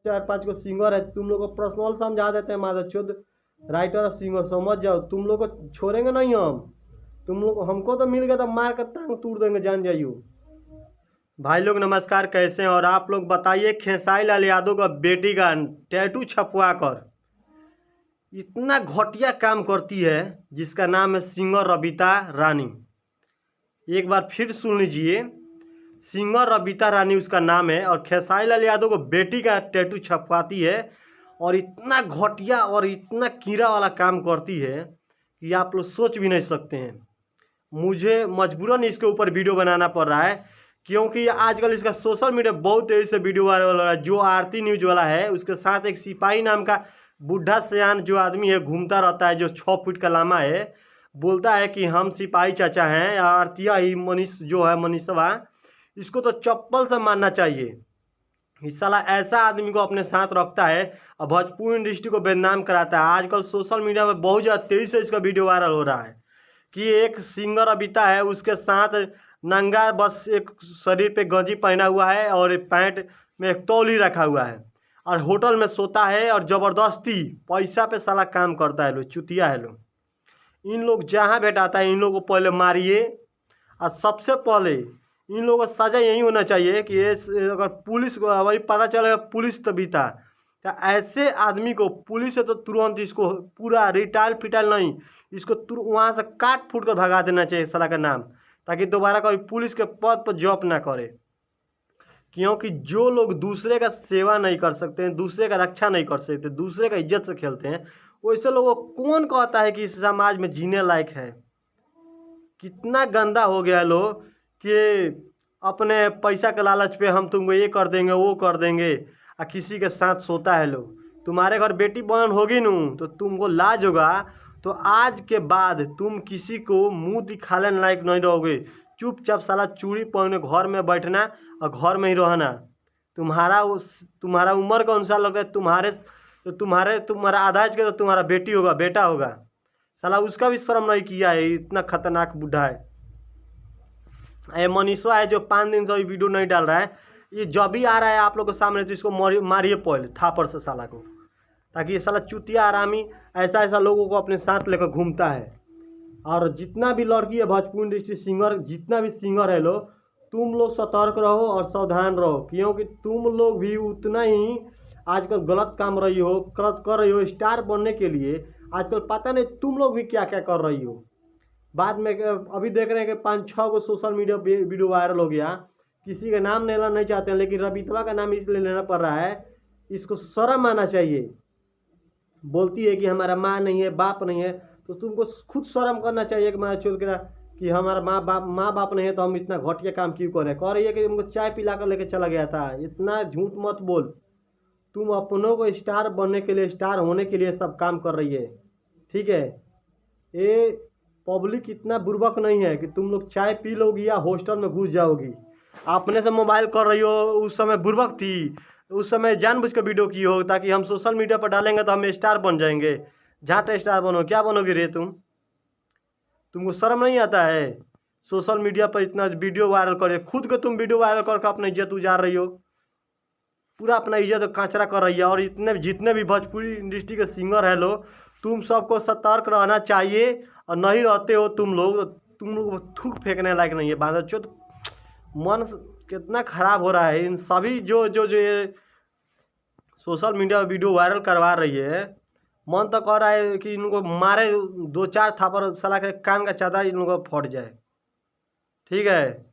चार पांच को सिंगर है, तुम लोग को पर्सनल समझा देते हैं मादरचोद राइटर और सिंगर, समझ जाओ। तुम लोग को छोड़ेंगे नहीं हम। तुम लोग हमको तो मिल गया तो मार कर टांग तोड़ देंगे, जान जाइयो। भाई लोग नमस्कार, कैसे हैं? और आप लोग बताइए, खेसारी लाल यादव का बेटी का टैटू छपवा कर इतना घटिया काम करती है, जिसका नाम है सिंगर रबीता रानी। एक बार फिर सुन लीजिए, सिंगर रबीता रानी उसका नाम है, और खेसारी लाल यादव को बेटी का टैटू छपवाती है, और इतना घटिया और इतना कीड़ा वाला काम करती है कि आप लोग सोच भी नहीं सकते हैं। मुझे मजबूरन इसके ऊपर वीडियो बनाना पड़ रहा है, क्योंकि आजकल इसका सोशल मीडिया बहुत तेज़ी से वीडियो वायरल हो रहा है। जो आरती न्यूज वाला है, उसके साथ एक सिपाही नाम का बुढ़ा सयान जो आदमी है घूमता रहता है, जो 6 फीट का लामा है, बोलता है कि हम सिपाही चाचा हैं। आरतिया ही मनीष जो है, मनीषवा, इसको तो चप्पल से मारना चाहिए। इस साला ऐसा आदमी को अपने साथ रखता है और भोजपुरी इंडस्ट्री को बदनाम कराता है। आजकल सोशल मीडिया में बहुत ज़्यादा तेज़ी से इसका वीडियो वायरल हो रहा है कि एक सिंगर अबिता है, उसके साथ नंगा बस एक शरीर पे गंजी पहना हुआ है और पैंट में एक तौली रखा हुआ है, और होटल में सोता है और ज़बरदस्ती पैसा पे साला काम करता है। लो चुतिया है लो। इन लोग जहाँ बैठाता है, इन लोगों को पहले मारिए, और सबसे पहले इन लोगों को सज़ा यही होना चाहिए कि ये अगर पुलिस को वही पता चलेगा पुलिस तभी था, तो ऐसे आदमी को पुलिस से तो तुरंत इसको पूरा रिटायल फिटाइल नहीं, इसको वहाँ से काट फूट कर भगा देना चाहिए साला का नाम, ताकि दोबारा कभी पुलिस के पद पर जॉब ना करे। क्योंकि जो लोग दूसरे का सेवा नहीं कर सकते हैं, दूसरे का रक्षा नहीं कर सकते, दूसरे का इज्जत से खेलते हैं, वैसे लोगों को कौन कहता है कि इस समाज में जीने लायक है? कितना गंदा हो गया लोग कि अपने पैसा के लालच पे हम तुमको ये कर देंगे वो कर देंगे, और किसी के साथ सोता है लोग। तुम्हारे घर बेटी बहन होगी नू तो तुमको लाज होगा, तो आज के बाद तुम किसी को मुंह दिखाने लायक नहीं रहोगे। चुपचाप साला चूड़ी पहने घर में बैठना और घर में ही रहना। तुम्हारा उम्र का अनुसार लगता है तुम्हारा आधा एज का तो तुम्हारा बेटी होगा, बेटा होगा। साला उसका भी शर्म नहीं किया है, इतना खतरनाक बुढ़ा है। ये मनीषा है जो 5 दिन से अभी वीडियो नहीं डाल रहा है, ये जब भी आ रहा है आप लोग के सामने तो इसको मारिए पहले थापड़ से साला को, ताकि ये साला चुतिया आरामी ऐसा ऐसा लोगों को अपने साथ लेकर घूमता है। और जितना भी लड़की है भोजपुरी इंडस्ट्री सिंगर, जितना भी सिंगर है लोग, तुम लोग सतर्क रहो और सावधान रहो, क्योंकि तुम लोग भी उतना ही आजकल गलत काम कर रही हो स्टार बनने के लिए। आजकल पता नहीं तुम लोग भी क्या क्या कर रही हो। बाद में अभी देख रहे हैं कि 5-6 को सोशल मीडिया पे वीडियो वायरल हो गया। किसी का नाम लेना नहीं चाहते हैं, लेकिन रबीतवा का नाम इसलिए लेना पड़ रहा है, इसको शर्म आना चाहिए। बोलती है कि हमारा माँ नहीं है, बाप नहीं है, तो तुमको खुद शर्म करना चाहिए कि मैं छोड़ कर कि हमारा माँ बाप नहीं है तो हम इतना घटिया काम क्यों करें। कह रही है कि तुमको चाय पिला कर लेके चला गया था। इतना झूठ मत बोल। तुम अपनों को स्टार बनने के लिए, स्टार होने के लिए सब काम कर रही है, ठीक है? ये पब्लिक इतना बुर्बक नहीं है कि तुम लोग चाय पी लोगी या हॉस्टल में घुस जाओगी। अपने से मोबाइल कर रही हो, उस समय बुर्बक थी, उस समय जानबूझ कर वीडियो की हो ताकि हम सोशल मीडिया पर डालेंगे तो हम स्टार बन जाएंगे। झाट स्टार बनो, क्या बनोगे रे तुमको शर्म नहीं आता है? सोशल मीडिया पर इतना वीडियो वायरल करे, खुद को तुम वीडियो वायरल करके अपना इज्जत उजाड़ रही हो, पूरा अपना इज्जत काचरा कर रही है। और जितने भी भोजपुरी इंडस्ट्री के सिंगर है लोग, तुम सबको सतर्क रहना चाहिए, और नहीं रहते हो तुम लोग तो तुम लोग थूक फेंकने लायक नहीं है। बांधर मन कितना खराब हो रहा है इन सभी जो जो जो ये सोशल मीडिया वीडियो वायरल करवा रही है। मन तो कह रहा है कि इनको मारे 2-4 थापर, साला के कान का चादर इन लोगों को फट जाए, ठीक है?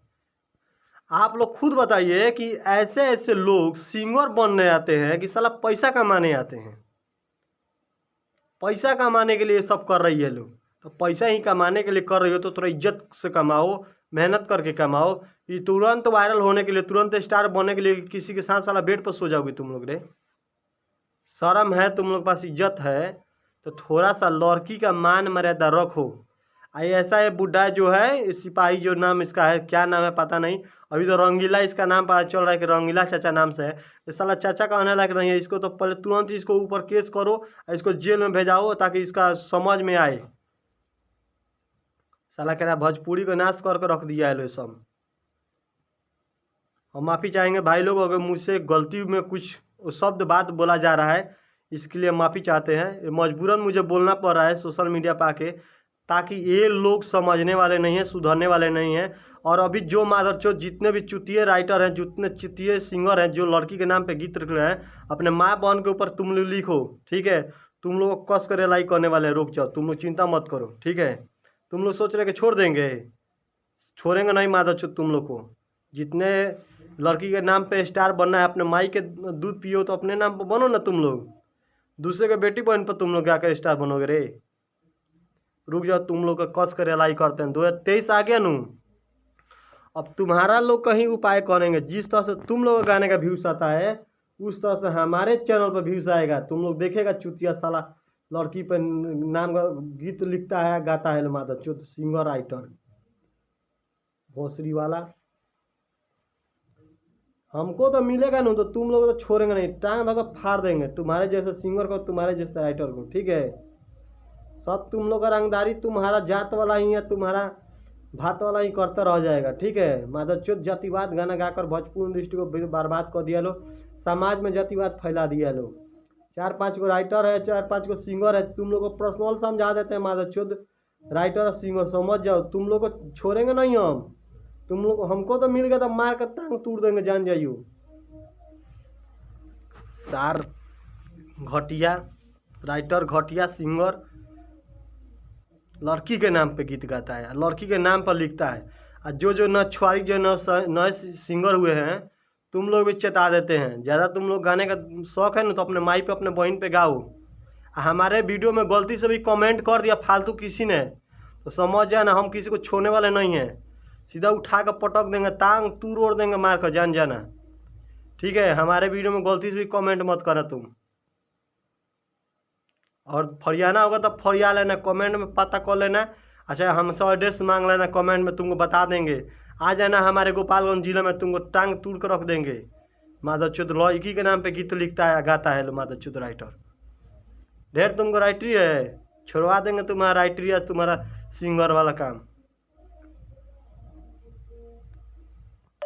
आप लोग खुद बताइए कि ऐसे ऐसे लोग सिंगर बनने आते हैं कि साला पैसा कमाने आते हैं। पैसा कमाने के लिए सब कर रही है लोग, तो पैसा ही कमाने के लिए कर रही हो तो थोड़ा इज्जत से कमाओ, मेहनत करके कमाओ। ये तुरंत वायरल होने के लिए, तुरंत स्टार बनने के लिए किसी के साथ साला बेड पर सो जाओगे तुम लोग रे? शर्म है तुम लोग पास, इज्जत है तो थोड़ा सा लड़की का मान मर्यादा रखो। ऐसा है बुढ़ा जो है सिपाही, जो नाम इसका है, क्या नाम है पता नहीं, अभी तो रंगीला इसका नाम पता चल रहा है कि रंगीला चाचा नाम से है। तो साला चाचा का आने लायक नहीं है, इसको तो पहले तुरंत इसको ऊपर केस करो और इसको जेल में भेजाओ ताकि इसका समझ में आए। साला कह रहा भोजपुरी को नाश करके रख दिया है लो सब। हम माफ़ी चाहेंगे भाई लोग अगर मुझसे गलती में कुछ वो शब्द बात बोला जा रहा है, इसके लिए माफ़ी चाहते हैं। मजबूरन मुझे बोलना पड़ रहा है सोशल मीडिया पर आके, ताकि ये लोग समझने वाले नहीं हैं, सुधरने वाले नहीं हैं। और अभी जो मादरचोद जितने भी चुतिए राइटर हैं, जितने चुतिए सिंगर हैं, जो लड़की के नाम पे गीत लिख रहे हैं, अपने माँ बहन के ऊपर तुम लोग लिखो, ठीक है। तुम लोग को कस कर रिलाई करने वाले, रुक जाओ, तुम लोग चिंता मत करो, ठीक है। तुम लोग सोच रहे कि छोड़ देंगे, छोड़ेंगे नहीं मादरचोद तुम लोग को। जितने लड़की के नाम पे स्टार बनना है, अपने माई के दूध पियो तो अपने नाम पर बनो ना तुम लोग। दूसरे के बेटी बहन पर तुम लोग जाकर स्टार बनोगे रे। रुक जाओ, तुम लोग का कस कर रिलाई करते हैं। 2023 आ गया नू, अब तुम्हारा लोग कहीं उपाय करेंगे। जिस तरह से तुम लोग गाने का व्यूज आता है, उस तरह से हमारे चैनल पर व्यूज आएगा। तुम लोग देखेगा चुतिया साला लड़की पर नाम का गीत लिखता है, गाता है मादरचोद सिंगर राइटर भोसरी वाला। हमको तो मिलेगा नहीं तो तुम लोग तो छोड़ेंगे नहीं, टांग धोकर फाड़ देंगे तुम्हारे जैसे सिंगर को, तुम्हारे जैसे राइटर को, ठीक है। सब तुम लोग का रंगदारी तुम्हारा जात वाला ही है, तुम्हारा भात वाला ही करता रह जाएगा, ठीक है। मादरचोद जातिवाद गाना गाकर भोजपुर इंडस्ट्री को बर्बाद कर दिया लो, समाज में जातिवाद फैला दिया लो। 4-5 गो राइटर है, 4-5 गो सिंगर है, तुम लोग को पर्सनल समझा देते हैं। मादरचोद राइटर और सिंगर समझ जाओ, तुम लोग को छोड़ेंगे नहीं हम। तुम लोग हमको तो मिल गया तो मार कर टांग तोड़ देंगे, जान जाइयो। सार घटिया राइटर, घटिया सिंगर, लड़की के नाम पे गीत गाता है, लड़की के नाम पर लिखता है। और जो नछुआरी जो नए सिंगर हुए हैं, तुम लोग भी चेता देते हैं। ज़्यादा तुम लोग गाने का शौक है ना, तो अपने माई पे अपने बहन पे गाओ। हमारे वीडियो में गलती से भी कमेंट कर दिया फालतू किसी ने, तो समझ जाना हम किसी को छोड़ने वाले नहीं हैं। सीधा उठा कर पटक देंगे, टांग तूर ओढ़ देंगे मार कर, जान जाना, ठीक है। हमारे वीडियो में गलती से भी कमेंट मत करना तुम। और फरियाना होगा तो फरिया लेना, कमेंट में पता कर लेना। अच्छा, हमसे एड्रेस मांग लेना, कमेंट में तुमको बता देंगे। आ जाना हमारे गोपालगंज जिले में, तुमको टांग तोड़ कर रख देंगे। मादरचोद लड़की के नाम पे गीत लिखता है, गाता है मादरचोद राइटर। ढेर तुमको राइटरी है, छोड़वा देंगे तुम्हारा राइटरी या तुम्हारा सिंगर वाला काम।